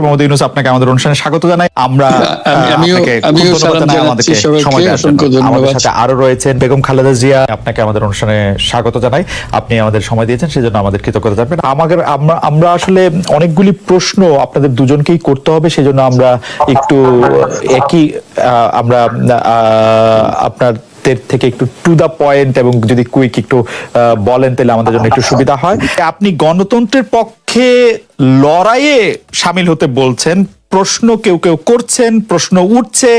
মোহাম্মদ ইউনূস, আপনাকে আমাদের অনুষ্ঠানে স্বাগত জানাই। আমরা আপনাকে ধন্যবাদ জানাই আমাদেরকে সময় দেওয়ার জন্য। আমাদের সাথে আরো রয়েছেন বেগম খালেদা জিয়া, আপনাকে আমাদের অনুষ্ঠানে স্বাগত জানাই। আপনি আমাদের সময় দিয়েছেন, সেজন্য আমাদের কৃতজ্ঞতা জানাবেন। আমরা আসলে অনেকগুলি প্রশ্ন আপনাদের দুজনকেই করতে হবে, সেজন্য আমরা একটু আপনার থেকে একটু টু দা পয়েন্ট এবং যদি কুইক একটু বলেন তাহলে আমাদের জন্য একটু সুবিধা হয়। আপনি গণতন্ত্রের পক্ষে লড়াইয়ে শামিল হতে বলছেন, প্রশ্ন কেউ কেউ করছেন, প্রশ্ন উঠছে,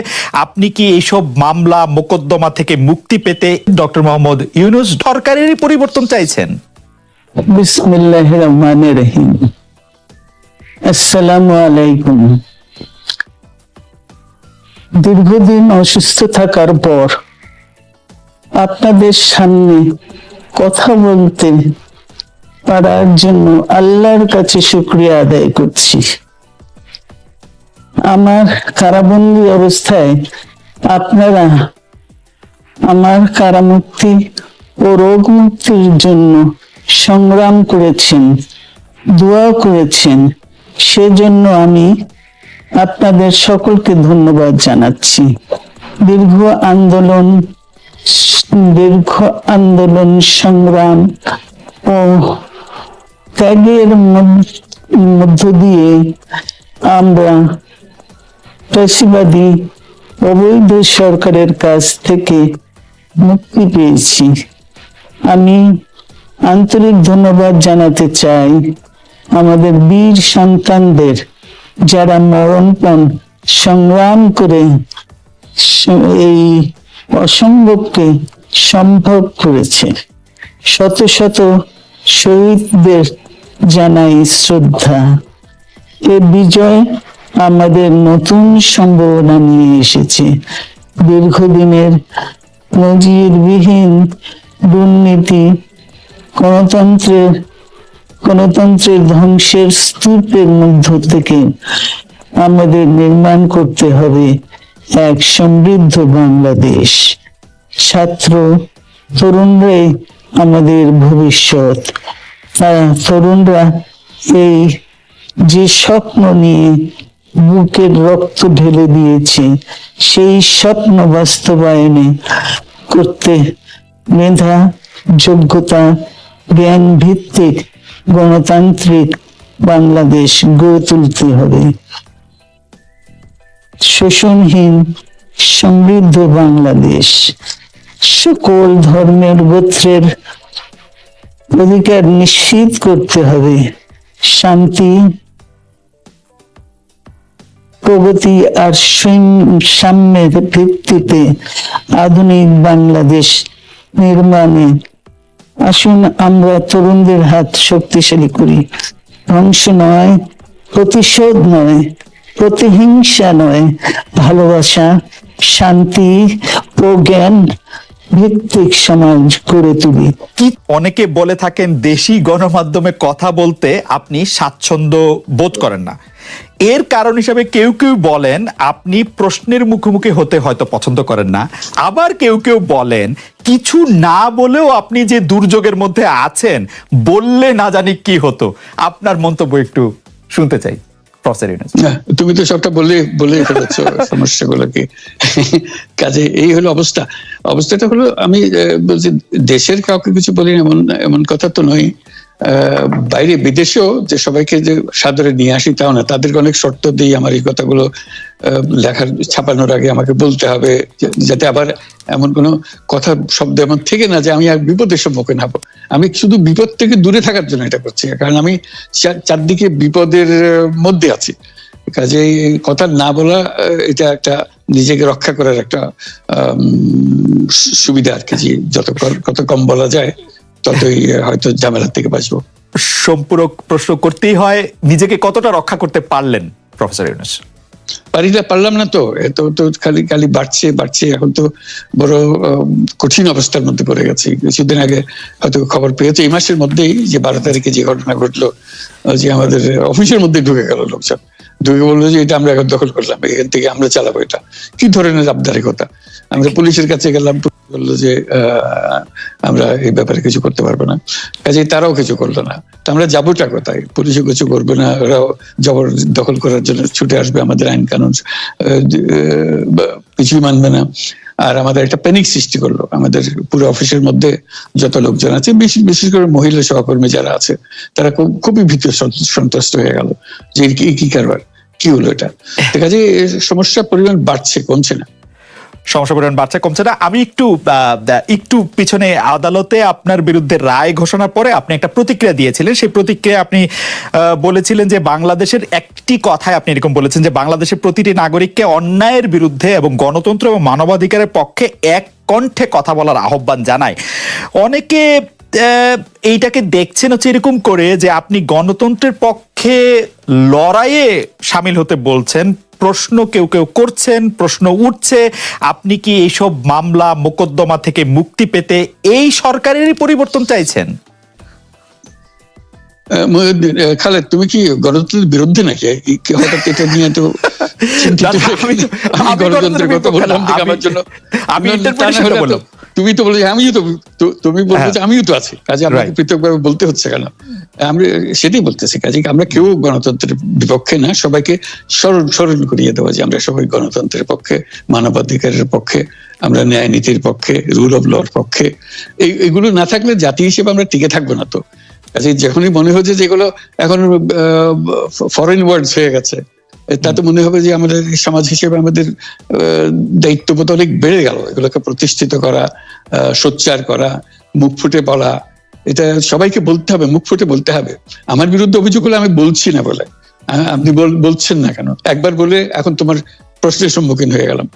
আপনি কি এইসব মামলা মোকদ্দমা থেকে মুক্তি পেতে ডক্টর মোহাম্মদ ইউনূস সরকারেরই পরিবর্তন চাইছেন? বিসমিল্লাহির রহমানির রহিম। আসসালামু আলাইকুম। দীর্ঘদিন অসুস্থ থাকার পর আপনাদের সামনে কথা বলতে পারার জন্য আল্লাহর কাছে শুকরিয়া আদায় করছি। আমার কারাবন্দী অবস্থায় আপনারা আমার কারামুক্তি ও রোগ মুক্তির জন্য সংগ্রাম করেছেন, দোয়া করেছেন, সেজন্য আমি আপনাদের সকলকে ধন্যবাদ জানাচ্ছি। দীর্ঘ আন্দোলন সংগ্রাম ও ত্যাগের মধ্য দিয়ে আমরা ফ্যাসিবাদী অবৈধ সরকারের কাছ থেকে মুক্তি পেয়েছি। আমি আন্তরিক ধন্যবাদ জানাতে চাই আমাদের বীর সন্তানদের, যারা মরণপণ সংগ্রাম করে এই অসম্ভবকে সম্ভব করেছে। শত শত শহীদদের জানাই শ্রদ্ধা। এ বিজয় আমাদের নতুন সম্ভাবনা নিয়ে এসেছে। দীর্ঘদিনের নজিরবিহীন দুর্নীতি, গণতন্ত্রের ধ্বংসের স্তূপের মধ্য থেকে আমাদের নির্মাণ করতে হবে এক সমৃদ্ধ বাংলাদেশ। ছাত্র তরুণরাই আমাদের ভবিষ্যৎ। তরুণরা এই যে স্বপ্ন নিয়ে বুকের রক্ত ঢেলে দিয়েছে, সেই স্বপ্ন বাস্তবায়নে করতে মেধা, যোগ্যতা, জ্ঞান ভিত্তিক গণতান্ত্রিক বাংলাদেশ গড়ে তুলতে হবে। শোষণহীন সমৃদ্ধ বাংলাদেশ, সকল ধর্মের গোত্রের অধিকার নিশ্চিত করতে হবে। শান্তি, প্রগতি আর সাম্যের ভিত্তিতে আধুনিক বাংলাদেশ নির্মাণে আসুন আমরা তরুণদের হাত শক্তিশালী করি। ধ্বংস নয়, প্রতিশোধ নয়, প্রতিহিংসা নয়, ভালোবাসা, শান্তি ও জ্ঞান ভিত্তিক সমাজ গড়ে তুলি। অনেকে বলে থাকেন দেশি গণমাধ্যমে কথা বলতে আপনি স্বাচ্ছন্দ্য বোধ করেন না। এর কারণ হিসেবে কেউ কেউ বলেন আপনি প্রশ্নের মুখোমুখি হতে হয়তো পছন্দ করেন না। আবার কেউ কেউ বলেন কিছু না বলেও আপনি যে দুর্যোগের মধ্যে আছেন, বললে না জানি কি হতো। আপনার মন্তব্য একটু শুনতে চাই। তুমি তো সবটা বলে ফেলেছ সমস্যাগুলোকে। কাজে এই হলো অবস্থাটা হলো, আমি বলছি দেশের কাউকে কিছু বলি এমন কথা তো নয়। বাইরে বিদেশেও যে সবাইকে যে সাদরে নিয়ে আসি তাও না, তাদেরকে অনেক শর্ত দিই আমার এই কথাগুলো ছাপানোর আগে আমাকে বলতে হবে, যাতে আবার এমন কোনো কথা শব্দ এমন থেকে না যে আমি আর বিপদের সম্মুখীন হবো। আমি শুধু বিপদ থেকে দূরে থাকার জন্য এটা করছি, কারণ আমি চারদিকে বিপদের মধ্যে আছি। কাজে কথা না বলা, এটা একটা নিজেকে রক্ষা করার একটা সুবিধা আর কি। যত কম বলা যায় ততই হয়তো ঝামেলার থেকে বাঁচবো। সম্পূরক প্রশ্ন করতেই হয়, নিজেকে কতটা রক্ষা করতে পারলেন প্রফেসর ইউনূস? পারলাম না তো, এত তো খালি বাড়ছে। এখন তো বড় কঠিন অবস্থার মধ্যে পড়ে গেছি। কিছুদিন আগে হয়তো খবর পেয়েছে, এই মাসের মধ্যেই যে 12 তারিখে যে ঘটনা ঘটলো, যে আমাদের অফিসের মধ্যে ঢুকে গেল লোকজন, ঢুকে বললো যে এটা আমরা এখন দখল করলাম, এখান থেকে আমরা চালাবো। এটা কি ধরনের আবদারিকতা! আমরা পুলিশের কাছে গেলাম, বললো যে আমরা এই ব্যাপারে কিছু করতে পারবো না, কাজেই তারাও কিছু করলো না। তো আমরা যাবোটা কোথায়? পুলিশও কিছু করবে না, ওরাও জবর দখল করার জন্য ছুটে আসবে, আমাদের আইন কানুন কিছুই মানবে না। আর আমাদের একটা প্যানিক সৃষ্টি করলো আমাদের পুরো অফিসের মধ্যে যত লোকজন আছে, বিশেষ করে মহিলা সহকর্মী যারা আছে, তারা খুবই ভীত সন্ত্রস্ত হয়ে গেল যে কি কারবার, কি হলো এটা। দেখা যায় সমস্যার পরিমাণ বাড়ছে, কমছে না। সমস্যা পরিমাণ বাড়ছে, কমছে না। আমি একটু পিছনে আদালতে আপনার বিরুদ্ধে রায় ঘোষণার পরে আপনি একটা প্রতিক্রিয়া দিয়েছিলেন। সেই প্রতিক্রিয়া আপনি বলেছিলেন যে বাংলাদেশের একটি কথায় আপনি এরকম বলেছেন যে বাংলাদেশের প্রতিটি নাগরিককে অন্যায়ের বিরুদ্ধে এবং গণতন্ত্র এবং মানবাধিকারের পক্ষে এক কণ্ঠে কথা বলার আহ্বান জানায়। অনেকে এইটাকে দেখছেন হচ্ছে এরকম করে যে আপনি গণতন্ত্রের পক্ষে লড়াইয়ে সামিল হতে বলছেন। প্রশ্ন কেউ কেউ করছেন, প্রশ্ন উঠছে, আপনি কি এইসব মামলা মোকদ্দমা থেকে মুক্তি পেতে এই সরকারেরই পরিবর্তন চাইছেন? খালেদ, তুমি কি গণতন্ত্রের বিরুদ্ধে নাকি? হঠাৎ এটা নিয়ে তো গণতন্ত্রের কথা বললাম আমার জন্য তুমি তো বলে তুমি বলছো যে আমিও তো আছি, কাজে আমাকে পৃথকভাবে বলতে হচ্ছে কেন? আমরা সেটাই বলতেছি, কাজে আমরা কেউ গণতন্ত্রের বিপক্ষে না, সবাইকে স্মরণ করিয়ে দেওয়া যে আমরা সবাই গণতন্ত্রের পক্ষে, মানবাধিকারের পক্ষে, আমরা ন্যায় নীতির পক্ষে, রুল অফ লর পক্ষে। এইগুলো না থাকলে জাতি হিসেবে আমরা টিকে থাকবো না। তো কাজে যখনই মনে হচ্ছে যে এগুলো এখন ফরেন ওয়ার্ডস হয়ে গেছে, তাতে মনে হবে যে আমাদের সমাজ হিসেবে আমাদের দায়িত্ববোধ অনেক বেড়ে গেল। এগুলোকে প্রতিষ্ঠিত করা, সোচ্চার করা, মুখ ফুটে বলা, এটা সবাইকে বলতে হবে, মুখ ফুটে বলতে হবে। আমার বিরুদ্ধে অভিযোগ হলে আমি বলছি না বলে, আপনি বলছেন না কেন? একবার বলে এখন তোমার প্রশ্নের সম্মুখীন হয়ে গেলাম।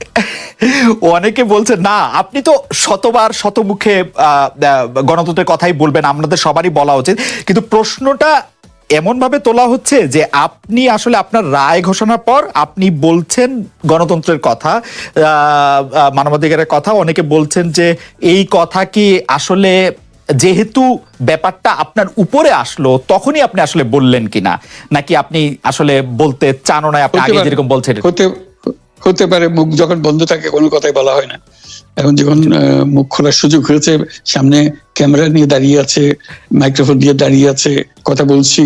অনেকে বলছেন না, আপনি তো শতবার শতমুখে গণতন্ত্রের কথাই বলবেন, আমাদের সবারই বলা উচিত। কিন্তু প্রশ্নটা এমন ভাবে তোলা হচ্ছে যে আপনি আসলে আপনার রায় ঘোষণার পর আপনি বলছেন গণতন্ত্রের কথা, মানবাধিকারের কথা। অনেকে বলছেন যে এই কথা কি আসলে যেহেতু ব্যাপারটা আপনার উপরে আসলো তখনই আপনি আসলে বললেন কিনা, নাকি আপনি আসলে বলতে চানো না, আপনি আগে যেরকম বলছেন? হতে পারে, মুখ যখন বন্ধ থাকে কোনো কথাই বলা হয় না। এখন যখন মুখ খোলার সুযোগ হয়েছে, সামনে ক্যামেরা নিয়ে দাঁড়িয়ে আছে, মাইক্রোফোন দিয়ে দাঁড়িয়ে আছে, কথা বলছি,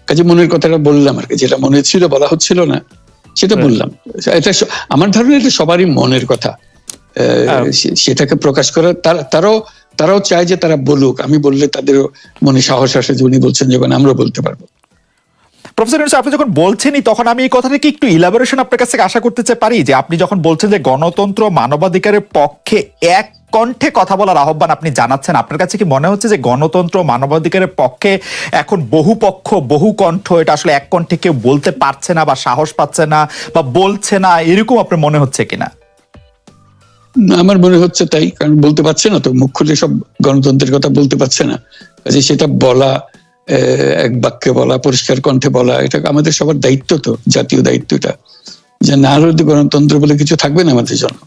কাজে মনের কথাটা বললাম আর কি, যেটা মনে ছিল বলা হচ্ছিল না সেটা বললাম। এটা আমার ধারণা এটা সবারই মনের কথা, সেটাকে প্রকাশ করা। তারাও চায় যে তারা বলুক, আমি বললে তাদেরও মনে সাহস আসে যে উনি বলছেন যখন আমরাও বলতে পারবো। প্রফেসর ইউনূস, আপনি যখন বলছেনই তখন আমি এই কথাটাকে একটু ইলাবোরেশন আপনার কাছ থেকে আশা করতে পারি যে আপনি যখন বলছেন যে গণতন্ত্র মানবাধিকারের পক্ষে এক কণ্ঠে কথা বলার আহ্বান আপনি জানাচ্ছেন, আপনার কাছে কি মনে হচ্ছে যে গণতন্ত্র মানবাধিকারের পক্ষে এখন বহু পক্ষ বহু কণ্ঠ, এটা আসলে এক কণ্ঠে কেউ বলতে পারছে না বা সাহস পাচ্ছে না বা বলছে না, এরকম আপনার মনে হচ্ছে কিনা? আমার মনে হচ্ছে তাই, কারণ বলতে পারছে না তো, মুখ খুলে সব গণতন্ত্রের কথা বলতে পারছে না। সেটা বলা, এক বাক্যে বলা, পরিষ্কার কণ্ঠে বলা, এটা আমাদের সবার দায়িত্ব, তো জাতীয় দায়িত্বটা, যে না হলে গণতন্ত্র বলে কিছু থাকবে না আমাদের জন্য,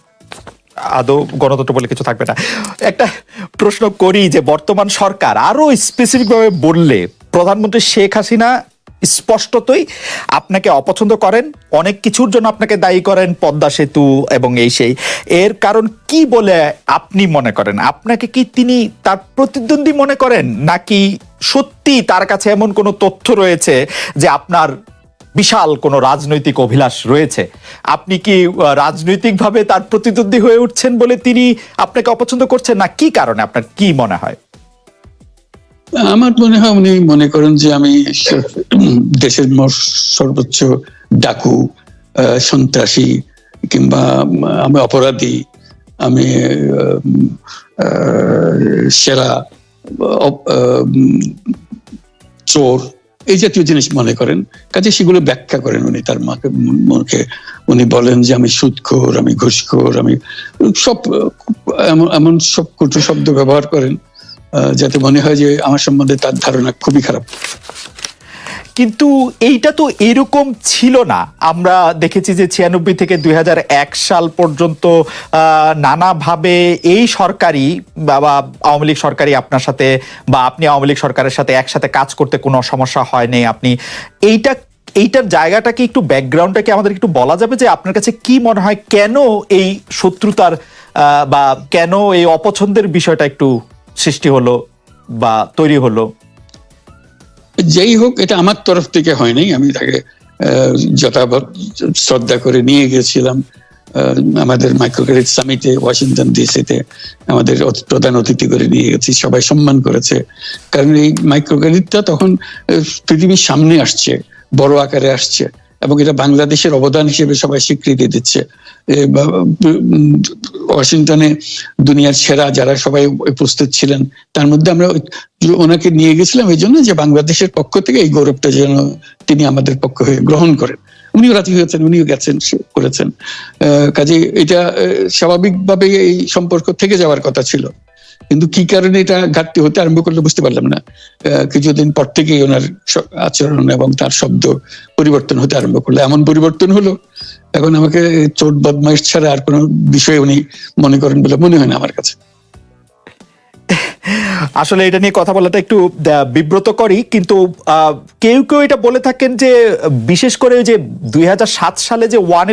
আদৌ গণতন্ত্র বলে কিছু থাকবে না। একটা প্রশ্ন করি যে বর্তমান সরকার, আরো স্পেসিফিক ভাবে বললে প্রধানমন্ত্রী শেখ হাসিনা স্পষ্টতই আপনাকে অপছন্দ করেন, অনেক কিছুর জন্য আপনাকে দায়ী করেন, পদ্মা সেতু এবং এই সেই। এর কারণ কি বলে আপনি মনে করেন? আপনাকে কি তিনি তার প্রতিদ্বন্দ্বী মনে করেন, নাকি সত্যি তার কাছে এমন কোনো তথ্য রয়েছে যে আপনার বিশাল কোনো রাজনৈতিক অভিলাষ রয়েছে? আপনি কি রাজনৈতিকভাবে তার প্রতিদ্বন্দ্বী হয়ে উঠছেন বলে তিনি আপনাকে অপছন্দ করছেন, না কি কারণে? আপনার কি মনে হয়? আমার মনে হয় উনি মনে করেন যে আমি দেশের সর্বোচ্চ ডাকু, সন্ত্রাসী, কিংবা আমি অপরাধী, আমি সেরা চোর, এই জাতীয় জিনিস মনে করেন। কাজে সেগুলো ব্যাখ্যা করেন উনি তার মুখে। উনি বলেন যে আমি সুদখোর, আমি ঘুষখোর, আমি সব এমন সব কটু শব্দ ব্যবহার করেন যাতে মনে হয় যে আমার সম্বন্ধে তার ধারণা খুবই খারাপ। কিন্তু এইটা তো এরকম ছিল না। আমরা দেখেছি যে 96 থেকে 2001 সাল পর্যন্ত নানাভাবে এই সরকারি বা আওয়ামী লীগ সরকারি আপনার সাথে, বা আপনি আওয়ামী লীগ সরকারের সাথে একসাথে কাজ করতে কোনো সমস্যা হয়নি। আপনি এইটার জায়গাটাকে একটু, ব্যাকগ্রাউন্ডটাকে আমাদের একটু বলা যাবে যে আপনার কাছে কি মনে হয় কেন এই শত্রুতার বা কেন এই অপছন্দের বিষয়টা একটু সৃষ্টি হলো বা তৈরি হলো? যেই হোক, এটা আমার তরফ থেকে হয়নি। আমি তাকে যথাযথ শ্রদ্ধা করে নিয়ে গেছিলাম আমাদের মাইক্রো ক্রেডিট সামিটে ওয়াশিংটন ডিসিতে। আমাদের প্রধান অতিথি করে নিয়ে গেছি, সবাই সম্মান করেছে। কারণ এই মাইক্রো ক্রেডিটটা তখন পৃথিবীর সামনে আসছে, বড় আকারে আসছে, এবং এটা বাংলাদেশের অবদান হিসেবে সবাই স্বীকৃতি দিচ্ছে। ওয়াশিংটনে দুনিয়ার সেরা যারা সবাই উপস্থিত ছিলেন, তার মধ্যে আমরা ওনাকে নিয়ে গেছিলাম এই জন্য যে বাংলাদেশের পক্ষ থেকে এই গৌরবটা যেন তিনি আমাদের পক্ষ হয়ে গ্রহণ করেন। উনিও রাজি হয়েছেন, উনিও গেছেন, করেছেন। কাজে এটা স্বাভাবিকভাবে এই সম্পর্ক থেকে যাওয়ার কথা ছিল, কিন্তু কি কারণে এটা ঘাটতি হতে আরম্ভ করলো বুঝতে পারলাম না। কিছুদিন পর থেকেই ওনার আচরণ এবং তার শব্দ পরিবর্তন হতে আরম্ভ করলো। এমন পরিবর্তন হলো, এখন আমাকে চোট বদমাইশ ছাড়া আর কোনো বিষয় উনি মনে করেন বলে মনে হয় না আমার কাছে। আসলে এটা নিয়ে কথা বলাটা একটু বিব্রতকরই, কিন্তু কেউ কেউ এটা বলে থাকেন যে বিশেষ করে যে 2007 সালে যে ওয়ান